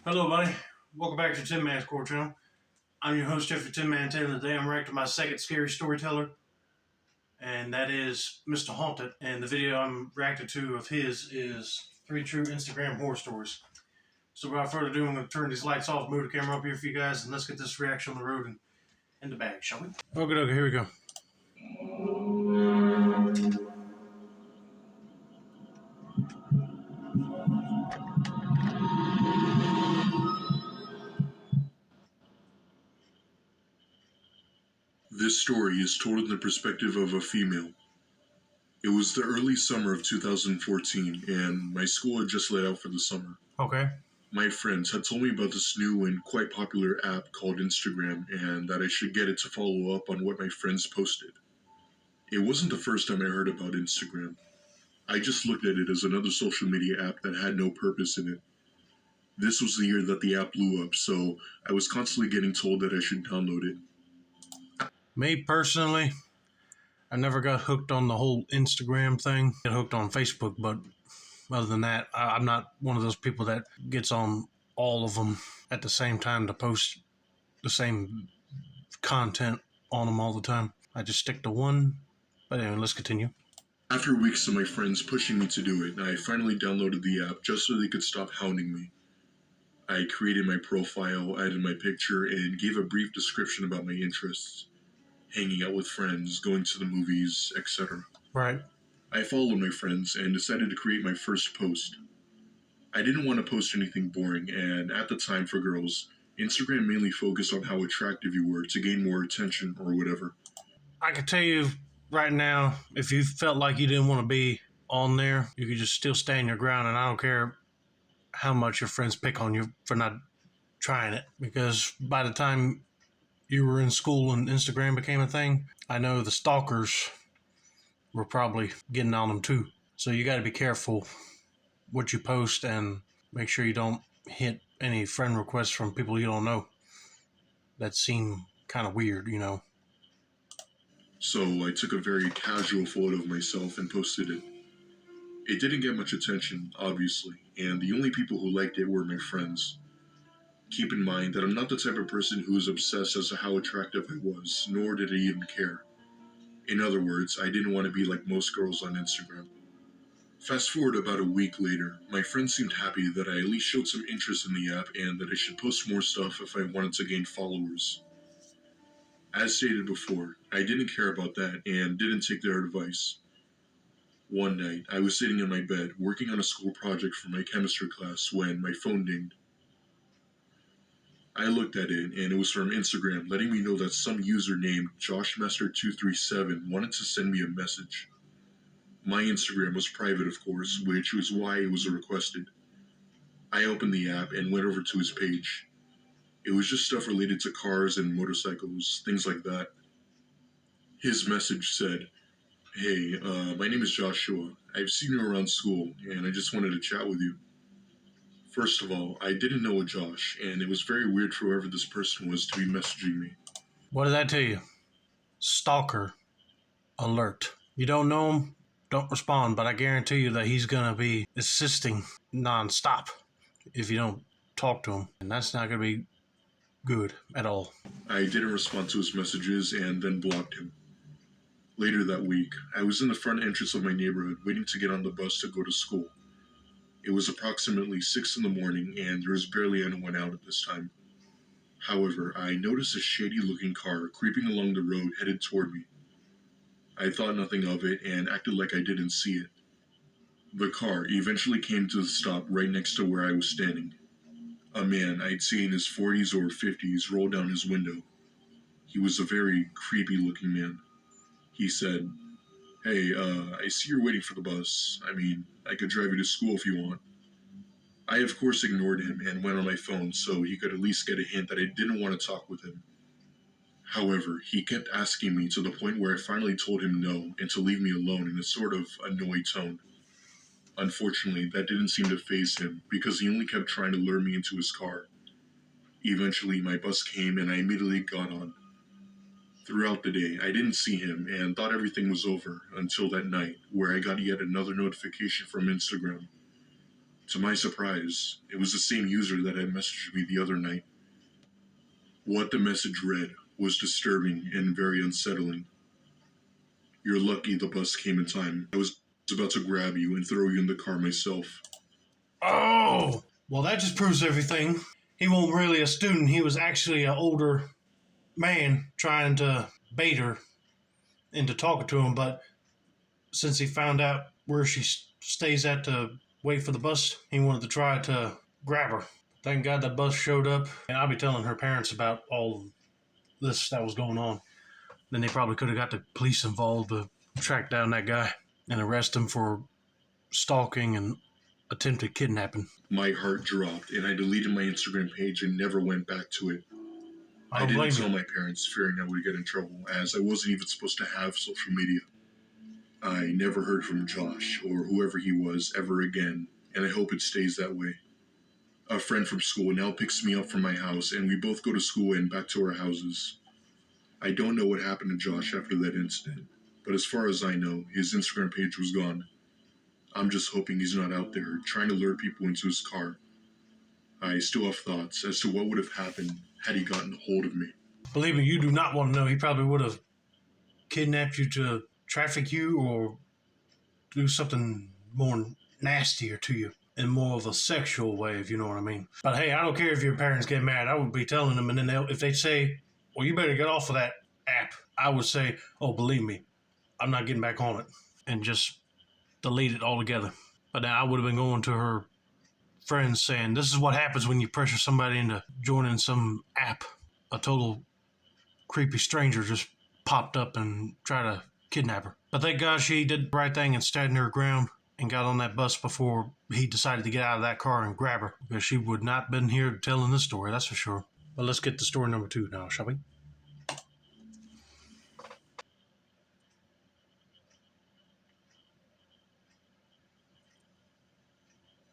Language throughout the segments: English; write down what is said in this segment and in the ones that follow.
Hello, buddy. Welcome back to Tin Man's Core Channel. I'm your host, Jeffrey Tin Man Taylor. Today I'm reacting to my second scary storyteller, and that is Mr. Haunted. And the video I'm reacting to of his is 3 True Instagram Horror Stories. So without further ado, I'm going to turn these lights off, move the camera up here for you guys, and let's get this reaction on the road and in the bag, shall we? Okay, here we go. This story is told in the perspective of a female. It was the early summer of 2014, and my school had just let out for the summer. Okay. My friends had told me about this new and quite popular app called Instagram, and that I should get it to follow up on what my friends posted. It wasn't the first time I heard about Instagram. I just looked at it as another social media app that had no purpose in it. This was the year that the app blew up, so I was constantly getting told that I should download it. Me personally, I never got hooked on the whole Instagram thing. I got hooked on Facebook, but other than that, I'm not one of those people that gets on all of them at the same time to post the same content on them all the time. I just stick to one. But anyway, let's continue. After weeks of my friends pushing me to do it, I finally downloaded the app just so they could stop hounding me. I created my profile, added my picture, and gave a brief description about my interests: hanging out with friends, going to the movies, etc. Right. I followed my friends and decided to create my first post. I didn't want to post anything boring, and at the time for girls, Instagram mainly focused on how attractive you were to gain more attention or whatever. I can tell you right now, if you felt like you didn't want to be on there, you could just still stand your ground, and I don't care how much your friends pick on you for not trying it. Because by the time you were in school and Instagram became a thing, I know the stalkers were probably getting on them too. So you got to be careful what you post and make sure you don't hit any friend requests from people you don't know that seem kind of weird, you know. So I took a very casual photo of myself and posted it. It didn't get much attention, obviously, and the only people who liked it were my friends. Keep in mind that I'm not the type of person who is obsessed as to how attractive I was, nor did I even care. In other words, I didn't want to be like most girls on Instagram. Fast forward about a week later, my friends seemed happy that I at least showed some interest in the app and that I should post more stuff if I wanted to gain followers. As stated before, I didn't care about that and didn't take their advice. One night, I was sitting in my bed working on a school project for my chemistry class when my phone dinged. I looked at it and it was from Instagram letting me know that some user named JoshMaster237 wanted to send me a message. My Instagram was private, of course, which was why it was requested. I opened the app and went over to his page. It was just stuff related to cars and motorcycles, things like that. His message said, "Hey, my name is Joshua. I've seen you around school, and I just wanted to chat with you." First of all, I didn't know a Josh, and it was very weird for whoever this person was to be messaging me. What did that tell you? Stalker alert. You don't know him, don't respond, but I guarantee you that he's going to be assisting nonstop if you don't talk to him. And that's not going to be good at all. I didn't respond to his messages and then blocked him. Later that week, I was in the front entrance of my neighborhood waiting to get on the bus to go to school. It was approximately 6 in the morning and there was barely anyone out at this time. However, I noticed a shady-looking car creeping along the road headed toward me. I thought nothing of it and acted like I didn't see it. The car eventually came to a stop right next to where I was standing. A man I'd say in his 40s or 50s rolled down his window. He was a very creepy-looking man. He said, "Hey, I see you're waiting for the bus. I mean, I could drive you to school if you want." I, of course, ignored him and went on my phone so he could at least get a hint that I didn't want to talk with him. However, he kept asking me to the point where I finally told him no and to leave me alone in a sort of annoyed tone. Unfortunately, that didn't seem to faze him because he only kept trying to lure me into his car. Eventually, my bus came and I immediately got on. Throughout the day, I didn't see him and thought everything was over until that night where I got yet another notification from Instagram To my surprise, it was the same user that had messaged me the other night. What the message read was disturbing and very unsettling. You're lucky the bus came in time. I was about to grab you and throw you in the car myself. Oh, well, that just proves everything. He wasn't really a student. He was actually an older man trying to bait her into talking to him. But since he found out where she stays at to wait for the bus, he wanted to try to grab her. Thank God that bus showed up. And I'll be telling her parents about all this that was going on. Then they probably could have got the police involved to track down that guy and arrest him for stalking and attempted kidnapping. My heart dropped, and I deleted my Instagram page and never went back to it. I didn't tell my parents, fearing I would get in trouble, as I wasn't even supposed to have social media. I never heard from Josh, or whoever he was, ever again, and I hope it stays that way. A friend from school now picks me up from my house, and we both go to school and back to our houses. I don't know what happened to Josh after that incident, but as far as I know, his Instagram page was gone. I'm just hoping he's not out there trying to lure people into his car. I still have thoughts as to what would have happened had he gotten hold of me. Believe me, you do not want to know. He probably would have kidnapped you to traffic you or do something more nastier to you in more of a sexual way, if you know what I mean. But hey, I don't care if your parents get mad. I would be telling them, and then if they say, well, you better get off of that app, I would say, oh, believe me, I'm not getting back on it, and just delete it altogether. But then I would have been going to her friends saying, this is what happens when you pressure somebody into joining some app. A total creepy stranger just popped up and tried to kidnap her. But thank God she did the right thing and stood her ground and got on that bus before he decided to get out of that car and grab her, because she would not have been here telling this story, that's for sure. But let's get to story number 2 now, shall we?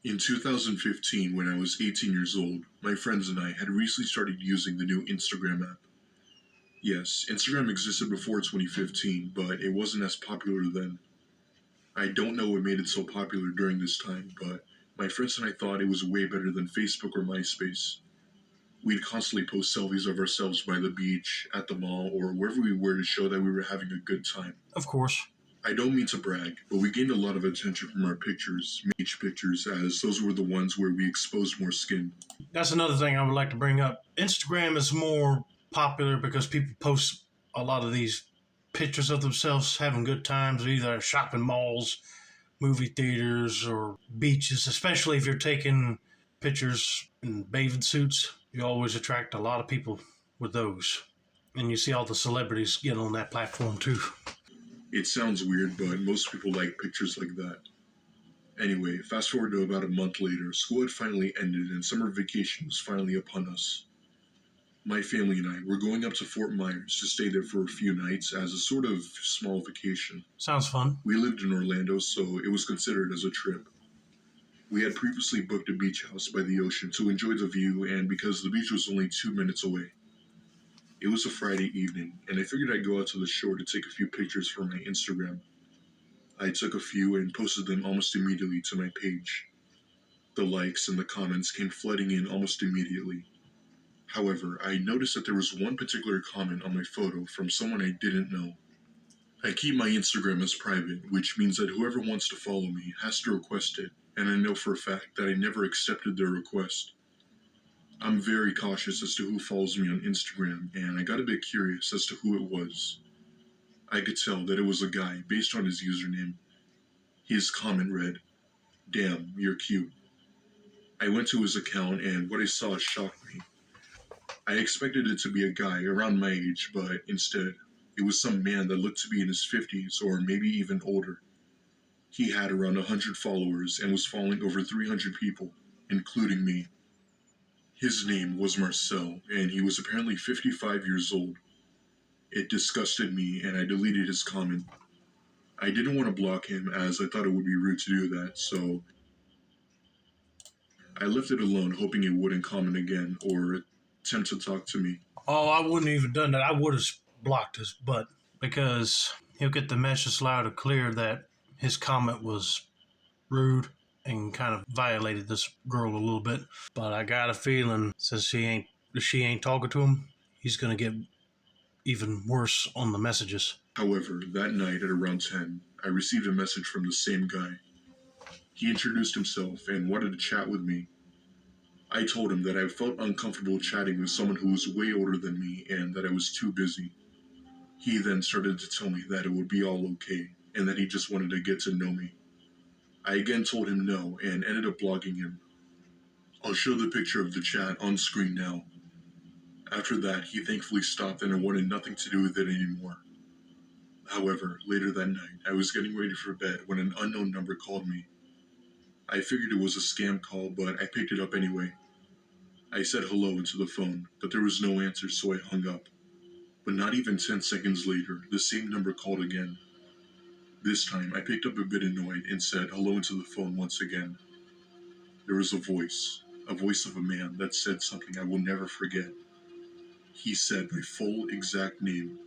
In 2015, when I was 18 years old, my friends and I had recently started using the new Instagram app. Yes, Instagram existed before 2015, but it wasn't as popular then. I don't know what made it so popular during this time, but my friends and I thought it was way better than Facebook or MySpace. We'd constantly post selfies of ourselves by the beach, at the mall, or wherever we were to show that we were having a good time. Of course. I don't mean to brag, but we gained a lot of attention from our pictures, beach pictures, as those were the ones where we exposed more skin. That's another thing I would like to bring up. Instagram is more popular because people post a lot of these pictures of themselves having good times, either shopping malls, movie theaters, or beaches, especially if you're taking pictures in bathing suits. You always attract a lot of people with those. And you see all the celebrities get on that platform too. It sounds weird, but most people like pictures like that. Anyway, fast forward to about a month later, school had finally ended and summer vacation was finally upon us. My family and I were going up to Fort Myers to stay there for a few nights as a sort of small vacation. Sounds fun. We lived in Orlando, so it was considered as a trip. We had previously booked a beach house by the ocean to enjoy the view, and because the beach was only 2 minutes away. It was a Friday evening, and I figured I'd go out to the shore to take a few pictures for my Instagram. I took a few and posted them almost immediately to my page. The likes and the comments came flooding in almost immediately. However, I noticed that there was one particular comment on my photo from someone I didn't know. I keep my Instagram as private, which means that whoever wants to follow me has to request it, and I know for a fact that I never accepted their request. I'm very cautious as to who follows me on Instagram, and I got a bit curious as to who it was. I could tell that it was a guy based on his username. His comment read, "Damn, you're cute." I went to his account, and what I saw shocked me. I expected it to be a guy around my age, but instead, it was some man that looked to be in his 50s or maybe even older. He had around 100 followers and was following over 300 people, including me. His name was Marcel, and he was apparently 55 years old. It disgusted me, and I deleted his comment. I didn't want to block him, as I thought it would be rude to do that, so I left it alone, hoping it wouldn't comment again or attempt to talk to me. Oh, I wouldn't have even done that. I would have blocked his butt, because he'll get the message loud and clear that his comment was rude and kind of violated this girl a little bit. But I got a feeling since she ain't talking to him, he's gonna get even worse on the messages. However, that night at around 10, I received a message from the same guy. He introduced himself and wanted to chat with me. I told him that I felt uncomfortable chatting with someone who was way older than me and that I was too busy. He then started to tell me that it would be all okay and that he just wanted to get to know me. I again told him no and ended up blocking him. I'll show the picture of the chat on screen now. After that, he thankfully stopped and I wanted nothing to do with it anymore. However, later that night, I was getting ready for bed when an unknown number called me. I figured it was a scam call, but I picked it up anyway. I said hello into the phone, but there was no answer, so I hung up. But not even 10 seconds later, the same number called again. This time, I picked up a bit annoyed and said hello into the phone once again. There was a voice of a man that said something I will never forget. He said my full exact name.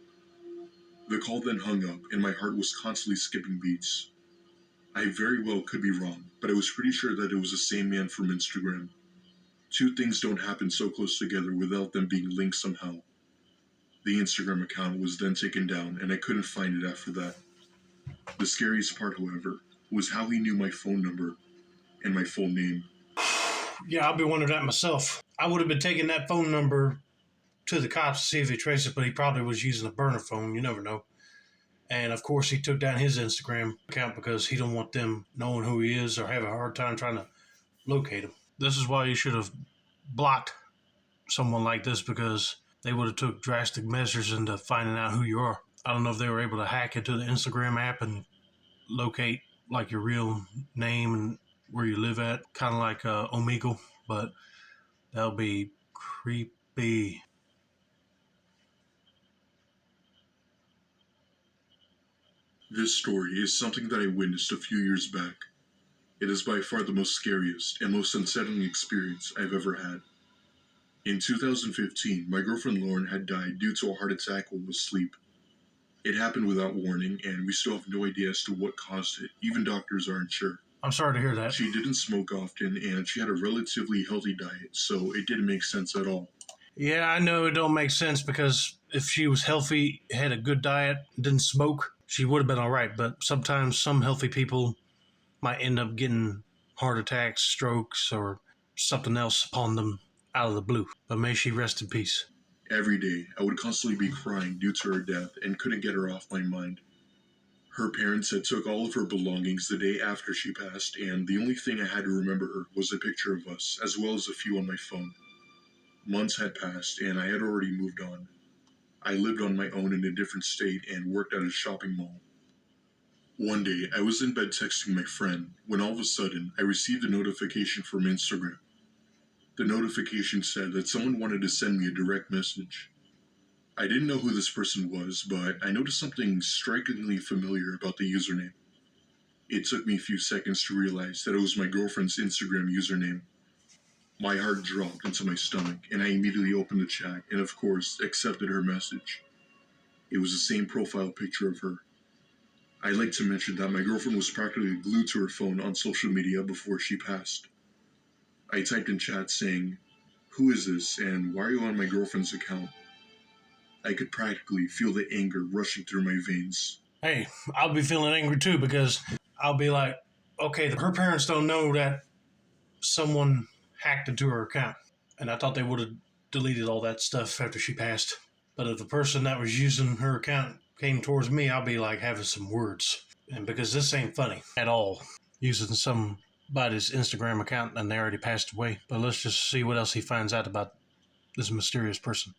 The call then hung up, and my heart was constantly skipping beats. I very well could be wrong, but I was pretty sure that it was the same man from Instagram. Two things don't happen so close together without them being linked somehow. The Instagram account was then taken down, and I couldn't find it after that. The scariest part, however, was how he knew my phone number and my full name. Yeah, I'll be wondering that myself. I would have been taking that phone number to the cops to see if they trace it, but he probably was using a burner phone. You never know. And of course, he took down his Instagram account because he don't want them knowing who he is or have a hard time trying to locate him. This is why you should have blocked someone like this, because they would have took drastic measures into finding out who you are. I don't know if they were able to hack into the Instagram app and locate like your real name and where you live at, kind of like Omegle, but that would be creepy. This story is something that I witnessed a few years back. It is by far the most scariest and most unsettling experience I've ever had. In 2015, my girlfriend Lauren had died due to a heart attack while asleep. It happened without warning, and we still have no idea as to what caused it. Even doctors aren't sure. I'm sorry to hear that. She didn't smoke often, and she had a relatively healthy diet, so it didn't make sense at all. Yeah, I know it don't make sense, because if she was healthy, had a good diet, didn't smoke, she would have been all right. But sometimes some healthy people might end up getting heart attacks, strokes, or something else upon them out of the blue. But may she rest in peace. Every day, I would constantly be crying due to her death and couldn't get her off my mind. Her parents had took all of her belongings the day after she passed, and the only thing I had to remember her was a picture of us, as well as a few on my phone. Months had passed, and I had already moved on. I lived on my own in a different state and worked at a shopping mall. One day, I was in bed texting my friend when all of a sudden I received a notification from Instagram. The notification said that someone wanted to send me a direct message. I didn't know who this person was, but I noticed something strikingly familiar about the username. It took me a few seconds to realize that it was my girlfriend's Instagram username. My heart dropped into my stomach, and I immediately opened the chat and, of course, accepted her message. It was the same profile picture of her. I'd like to mention that my girlfriend was practically glued to her phone on social media before she passed. I typed in chat saying, "Who is this, and why are you on my girlfriend's account?" I could practically feel the anger rushing through my veins. Hey, I'll be feeling angry too, because I'll be like, okay, her parents don't know that someone hacked into her account. And I thought they would have deleted all that stuff after she passed. But if the person that was using her account came towards me, I'll be like having some words. And because this ain't funny at all, using somebody's Instagram account and they already passed away. But let's just see what else he finds out about this mysterious person.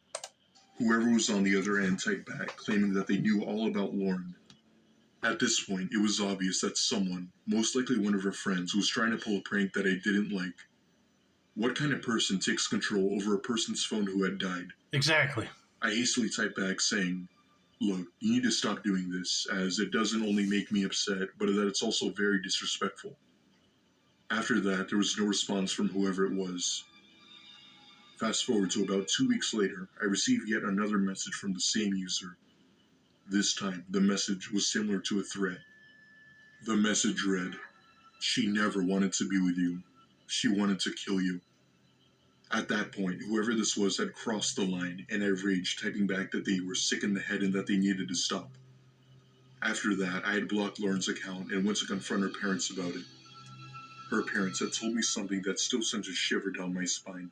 Whoever was on the other end typed back, claiming that they knew all about Lauren. At this point, it was obvious that someone, most likely one of her friends, was trying to pull a prank that I didn't like. What kind of person takes control over a person's phone who had died? Exactly. I hastily typed back saying, "Look, you need to stop doing this, as it doesn't only make me upset, but that it's also very disrespectful." After that, there was no response from whoever it was. Fast forward to about 2 weeks later, I received yet another message from the same user. This time, the message was similar to a threat. The message read, She never wanted to be with you. She wanted to kill you. At that point, whoever this was had crossed the line and had raged, typing back that they were sick in the head and that they needed to stop. After that, I had blocked Lauren's account and went to confront her parents about it. Her parents had told me something that still sent a shiver down my spine.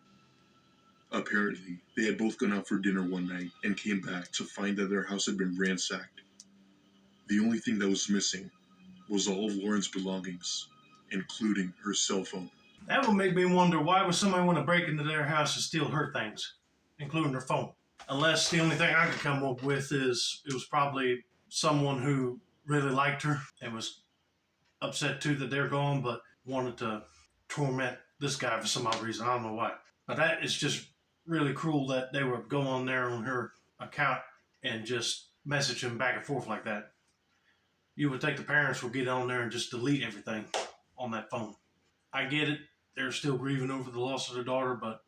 Apparently, they had both gone out for dinner one night and came back to find that their house had been ransacked. The only thing that was missing was all of Lauren's belongings, including her cell phone. That would make me wonder, why would somebody want to break into their house and steal her things, including her phone? Unless the only thing I could come up with is it was probably someone who really liked her and was upset too that they're gone, but wanted to torment this guy for some odd reason. I don't know why. But that is just really cruel that they would go on there on her account and just message him back and forth like that. You would think the parents would get on there and just delete everything on that phone. I get it. They're still grieving over the loss of their daughter, but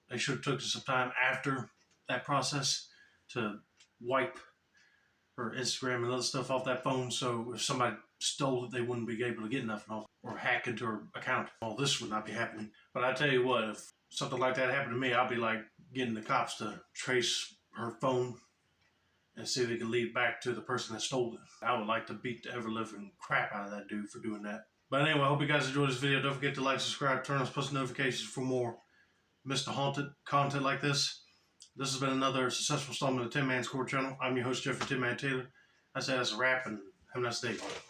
they should have took some time after that process to wipe her Instagram and other stuff off that phone, so if somebody stole it, they wouldn't be able to get nothing off or hack into her account. All this would not be happening. But I tell you what, if something like that happened to me, I'll be like getting the cops to trace her phone and see if they can lead back to the person that stole it. I would like to beat the ever-living crap out of that dude for doing that. But anyway, I hope you guys enjoyed this video. Don't forget to like, subscribe, turn on post notifications for more Mr. Haunted content like this. This has been another successful installment of the Tin Man's Court channel. I'm your host, Jeffrey Tin Man Taylor. I say that's a wrap, and have a nice day.